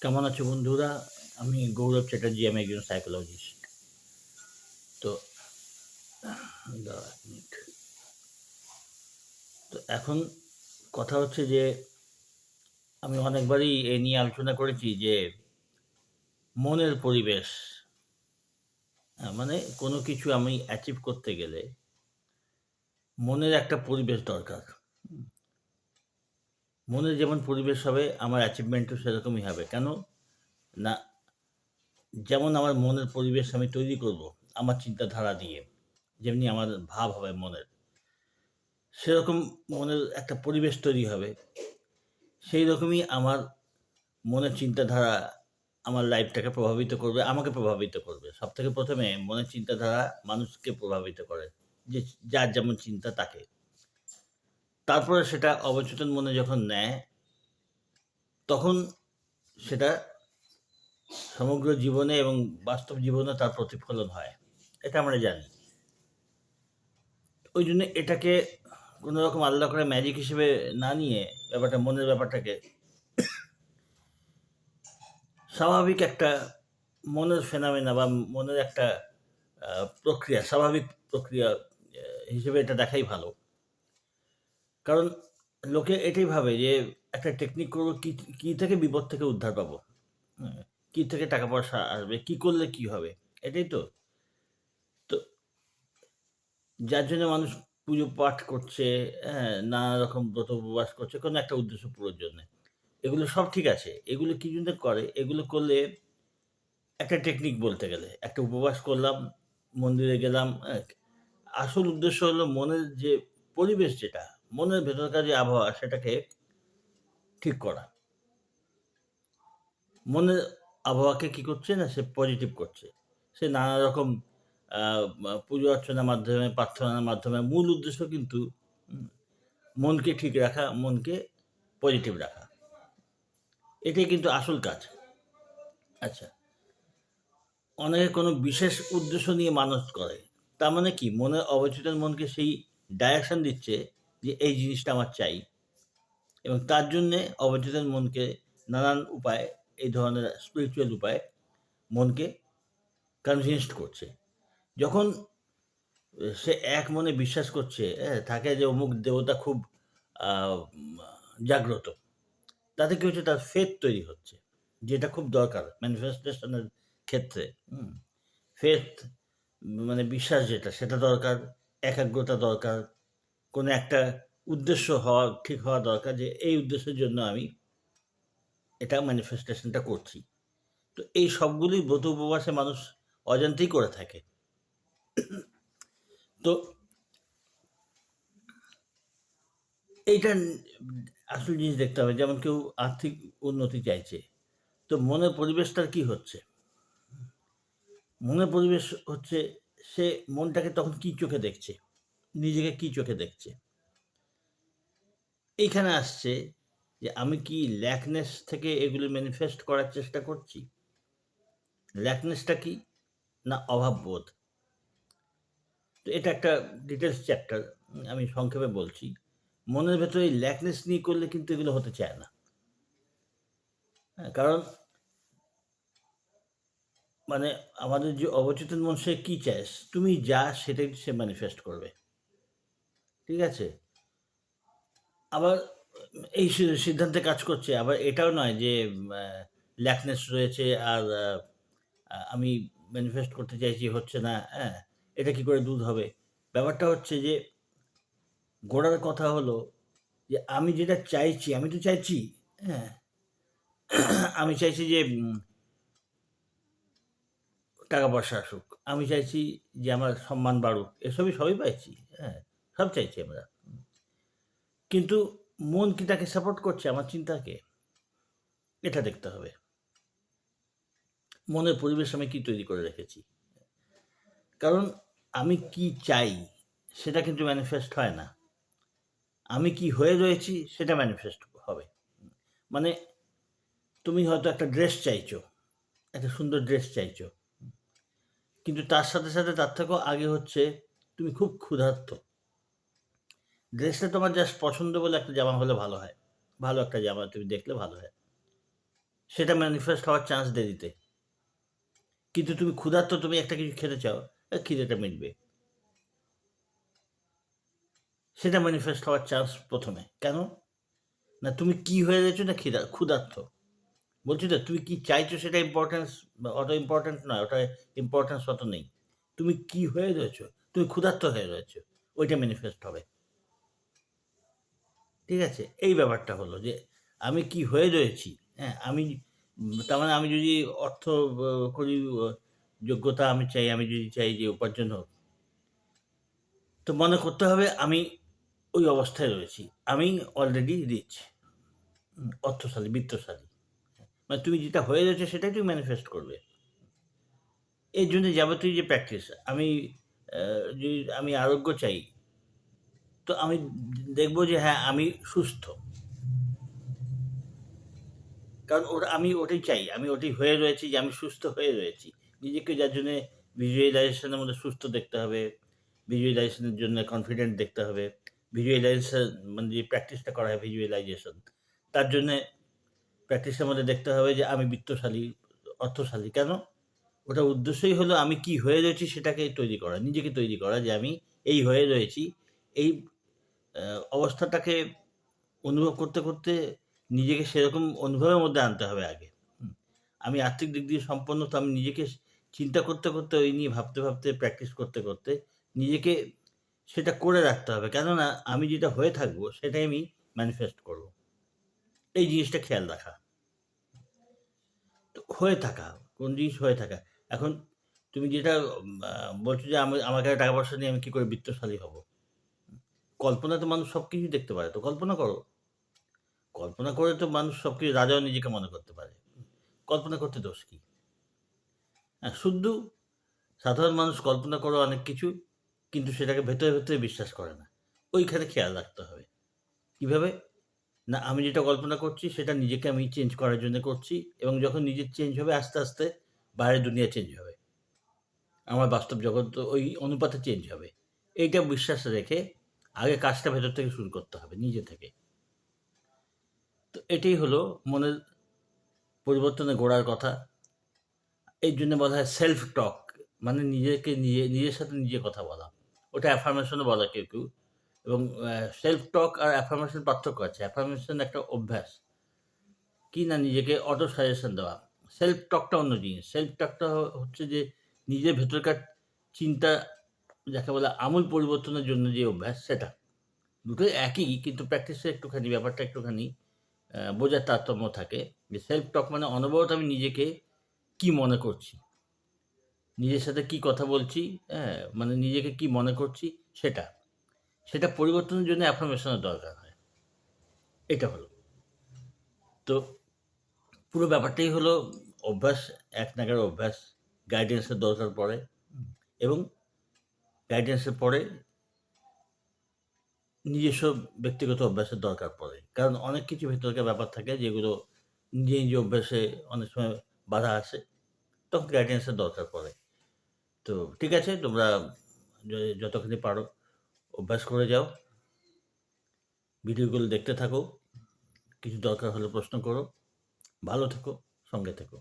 কেমন আছো বন্ধুরা? আমি গৌরব চ্যাটার্জি, আমি একজন সাইকোলজিস্ট। তো দাঁড়াও ১ মিনিট। তো এখন কথা হচ্ছে যে আমি অনেকবারই এ নিয়ে আলোচনা করেছি যে মনের পরিবেশ। মানে কোনো কিছু আমি অ্যাচিভ করতে গেলে মনের একটা পরিবেশ দরকার। হুম? মনের যেমন পরিবেশ হবে আমার অ্যাচিভমেন্টও সেরকমই হবে। কেন? না, যেমন আমার মনের পরিবেশ আমি তৈরি করব আমার চিন্তাধারা দিয়ে, যেমনি আমার ভাব হবে মনের। সেরকম মনের একটা পরিবেশ তৈরি হবে। সেই রকমই আমার মনের চিন্তাধারা আমার লাইফটাকে প্রভাবিত করবে, আমাকে প্রভাবিত করবে। সবথেকে ১ম এ মনের চিন্তাধারা মানুষকে প্রভাবিত করে। যে যার যেমন চিন্তা তাকে। তারপরে সেটা অবচেতন মনে যখন নেয়, তখন সেটা সমগ্র জীবনে এবং বাস্তব জীবনে তার প্রতিফলন হয়। এটা আমরা জানি। ওইজন্য এটাকে কোনরকম আলাদা করে ম্যাজিক হিসেবে না নিয়ে মনের ব্যাপারটাকে স্বাভাবিক একটা মনের ফেনোমেনা বা মনের একটা প্রক্রিয়া, স্বাভাবিক প্রক্রিয়া হিসেবে এটা দেখাই ভালো। কারণ লোকে এটাই ভাবে যে একটা টেকনিক করব, কি থেকে বিপদ থেকে উদ্ধার পাবো। হ্যাঁ? কি থেকে টাকা পয়সা আসবে, কি করলে কি হবে? এটাই তো। তো যার জন্য মানুষ পুজো পাঠ করছে, হ্যাঁ? নানা রকম ব্রত উপবাস করছে কোনো একটা উদ্দেশ্য পুরোর জন্যে। এগুলো সব ঠিক আছে। এগুলো কি জন্য করে? এগুলো করলে একটা টেকনিক বলতে গেলে। একটা উপবাস করলাম, মন্দিরে গেলাম, আসল উদ্দেশ্য হলো মনের যে পরিবেশ যেটা, মনের ভেতরকার যে আবহাওয়া সেটাকে ঠিক করা। মনের আবহাওয়াকে কি করছে না সে পজিটিভ করছে। সে নানা রকম আ মা পুজো অর্চনার মাধ্যমে, প্রার্থনার মাধ্যমে মূল উদ্দেশ্য কিন্তু উম মনকে ঠিক রাখা, মনকে পজিটিভ রাখা। এটাই কিন্তু আসল কাজ। আচ্ছা, অনেকে কোনো বিশেষ উদ্দেশ্য নিয়ে মানুষ করে। তার মানে কি? মনের অবচেতন মনকে সেই ডাইরেকশন দিচ্ছে যে এই জিনিসটা আমার চাই। এবং তার জন্যে অবচেতন মনকে নানান উপায়ে, এই ধরনের স্পিরিচুয়াল উপায়ে মনকে কনভিন্সড করছে। যখন সে এক মনে বিশ্বাস করছে, থাকে যে অমুক দেবতা খুব আ মা জাগ্রত। তাতে কি হচ্ছে? তার ফেথ তৈরি হচ্ছে। যেটা খুব দরকার ম্যানিফেস্টেশন এর ক্ষেত্রে। হুম? ফেথ মানে বিশ্বাস যেটা সেটা দরকার, একাগ্রতা দরকার। কোনো একটা উদ্দেশ্য ঠিক হওয়া দরকার যে এই উদ্দেশ্যের জন্য আমি এটা ম্যানিফেস্টেশনটা করছি। তো এই সবগুলোই ব্রত উপবাসে মানুষ অজান্তেই করে থাকে। তো এইটা আসল জিনিস দেখতে হবে। যেমন কেউ আর্থিক উন্নতি চাইছে। তো মনের পরিবেশটার কি হচ্ছে? মনের পরিবেশ হচ্ছে সে মনটাকে তখন কি চোখে দেখছে? নিজেকে কি চোখে দেখছে? এইখানে আসছে যে আমি কি ল্যাকনেস থেকে এগুলো ম্যানিফেস্ট করার চেষ্টা করছি? ল্যাকনেসটা কি? না অভাববোধ। তো এটা একটা ডিটেইলস চ্যাপ্টার। আমি সংক্ষেপে বলছি। মনের ভেতরে এই ল্যাকনেস নিয়ে করলে কিন্তু এগুলো হতে চায় না। হ্যাঁ? কারণ মানে আমাদের যে অবচেতন মন সে কি চায়? তুমি যা সেটাই সে ম্যানিফেস্ট করবে। ঠিক আছে? আবার এই সিদ্ধান্তে কাজ করছে। আবার এটাও নয় যে আ ল্যাকনেস রয়েছে আর আমি ম্যানিফেস্ট করতে চাইছি হচ্ছে না, হ্যাঁ? এটা কি করে দূর হবে? ব্যাপারটা হচ্ছে যে গোড়ার কথা হলো যে আমি যেটা চাইছি, আমি তো চাইছি, হ্যাঁ? আমি চাইছি যে টাকা-পয়সা আসুক। আমি চাইছি যে আমার সম্মান বাড়ুক। সবই পাইছি, হ্যাঁ? সব চাইছি আমরা। কিন্তু মন কি তাকে সাপোর্ট করছে আমার চিন্তাকে? এটা দেখতে হবে। মনের পরিবেশ আমি কি তৈরি করে রেখেছি? কারণ আমি কি চাই সেটা কিন্তু ম্যানিফেস্ট হয় না। আমি কি হয়ে রয়েছি সেটা ম্যানিফেস্ট হবে। মানে তুমি হয়তো একটা ড্রেস চাইছো, একটা সুন্দর ড্রেস চাইছো। কিন্তু তার সাথে তার থেকেও আগে হচ্ছে তুমি খুব ক্ষুধার্ত। ড্রেসটা তোমার জাস্ট পছন্দ বলে একটা জামা হলে ভালো হয়। ভালো একটা জামা তুমি দেখলে ভালো হয়। সেটা ম্যানিফেস্ট হওয়ার চান্স দেরিতে। কিন্তু তুমি ক্ষুধার্ত, তুমি একটা কিছু খেতে চাও, খিদেটা মিটবে। সেটা ম্যানিফেস্ট হওয়ার চান্স ১ম এ। কেন? না তুমি কি হয়ে রয়েছো না ক্ষুধার্ত। বলছি তো তুমি কি চাইছো সেটা অত ইম্পোর্টেন্ট নয়। ওটার ইম্পোর্টেন্স অত নেই। তুমি কি হয়ে রয়েছো? তুমি ক্ষুধার্ত হয়ে রয়েছো। ওইটা ম্যানিফেস্ট হবে। ঠিক আছে? এই ব্যাপারটা হলো যে আমি কি হয়ে রয়েছি, হ্যাঁ? তার মানে আমি যদি অর্থ করি, যোগ্যতা আমি চাই, আমি যদি চাই যে উপার্জন হোক, তো মনে করতে হবে আমি ওই অবস্থায় রয়েছি। আমি অলরেডি রিচ, অর্থশালী, বিত্তশালী। মানে তুমি যেটা হয়ে রয়েছো সেটাই তুমি ম্যানিফেস্ট করবে। এর জন্য যাবতীয় যে প্র্যাকটিস, যদি আমি আরোগ্য চাই, তো আমি দেখব যে হ্যাঁ, আমি সুস্থ। কারণ আমি ওটাই চাই। আমি ওটাই হয়ে রয়েছি যে আমি সুস্থ হয়ে রয়েছি। নিজেকে যার জন্যে ভিজুয়ালাইজেশন এর মধ্যে সুস্থ দেখতে হবে। ভিজুয়ালাইজেশন এর জন্য কনফিডেন্ট দেখতে হবে। ভিজুয়ালাইজেশন মানে যে প্র্যাকটিসটা করা হয় ভিজুয়ালাইজেশন, তার জন্যে প্র্যাকটিসের মধ্যে দেখতে হবে যে আমি বিত্তশালী, অর্থশালী। কেন? ওটার উদ্দেশ্যই হলো আমি কি হয়ে রয়েছি সেটাকে তৈরি করা। নিজেকে তৈরি করা যে আমি এই হয়ে রয়েছি। এই আ অবস্থাটাকে অনুভব করতে, করতে নিজেকে সেরকম অনুভবের মধ্যে আনতে হবে আগে। আমি আর্থিক দিক দিয়ে সম্পন্ন, তো আমি নিজেকে চিন্তা করতে, করতে ওই নিয়ে ভাবতে, ভাবতে প্র্যাকটিস করতে, করতে নিজেকে সেটা করে রাখতে হবে। কেননা আমি যেটা হয়ে থাকবো সেটাই আমি ম্যানিফেস্ট করব। এই জিনিসটা খেয়াল রাখা। তো হয়ে থাকা, কোন জিনিস হয়ে থাকা। এখন তুমি যেটা বলছো যে আমার কাছে টাকা পয়সা নেই, আমি কি করে বিত্তশালী হব? কল্পনায় তো মানুষ সবকিছুই দেখতে পারে। তো কল্পনা করো। কল্পনা করে তো মানুষ সবকিছু, রাজাও নিজেকে মনে করতে পারে। কল্পনা করতে দোষ কি? হ্যাঁ, শুধু সাধারণ মানুষ কল্পনা করে অনেক কিছু, কিন্তু সেটাকে ভেতরে, ভেতরে বিশ্বাস করে না। ওইখানে খেয়াল রাখতে হবে। কিভাবে? না আমি যেটা কল্পনা করছি সেটা নিজেকে আমি চেঞ্জ করার জন্য করছি, এবং যখন নিজের চেঞ্জ হবে আস্তে, আস্তে বাইরের দুনিয়া চেঞ্জ হবে। আমার বাস্তব জগৎ ওই অনুপাতে চেঞ্জ হবে। এইটা বিশ্বাস রেখে আগে কাজটা ভেতর থেকে শুরু করতে হবে, নিজে থেকে। তো এটাই হলো মনের পরিবর্তনে গড়ার কথা। এই জন্য বলা হয় সেলফ টক, মানে নিজের সাথে নিজে কথা বলা। ওটা অ্যাফার্মেশনও বলে কেউ, কেউ। এবং সেলফ টক আর অ্যাফার্মেশন পার্থক্য আছে। অ্যাফার্মেশন একটা অভ্যাস। কি না নিজেকে অটো সাজেশন দেওয়া। সেলফ টকটা অন্য জিনিস। সেলফ টকটা হচ্ছে যে নিজের ভেতরকার চিন্তা, যাকে বলে আমূল পরিবর্তনের জন্য যে অভ্যাস সেটা। দুটোই একই, কিন্তু প্র্যাকটিসে একটুখানি ব্যাপারটা একটুখানি বোঝার তারতম্য থাকে। যে সেলফ টক মানে অনবরত আমি নিজেকে কি মনে করছি, নিজের সাথে কি কথা বলছি, হ্যাঁ? মানে নিজেকে কি মনে করছি সেটা। সেটা পরিবর্তনের জন্য অ্যাফার্মেশনের দরকার হয়। এটা হলো। তো পুরো ব্যাপারটাই হলো অভ্যাস, এক নাগাড়ে অভ্যাস। গাইডেন্সের দরকার পড়ে। এবং গাইডেন্সের পরে নিজস্ব ব্যক্তিগত অভ্যাসের দরকার পড়ে। কারণ অনেক কিছু ভেতরকার ব্যাপার থাকে যেগুলো নিজে, নিজে অভ্যাসে অনেক সময় বাধা আসে। তখন গাইডেন্সের দরকার পড়ে। তো ঠিক আছে, তোমরা যতখানি পারো অভ্যাস করে যাও। ভিডিওগুলো দেখতে থাকো। কিছু দরকার হলে প্রশ্ন করো। ভালো থেকো, সঙ্গে থেকো।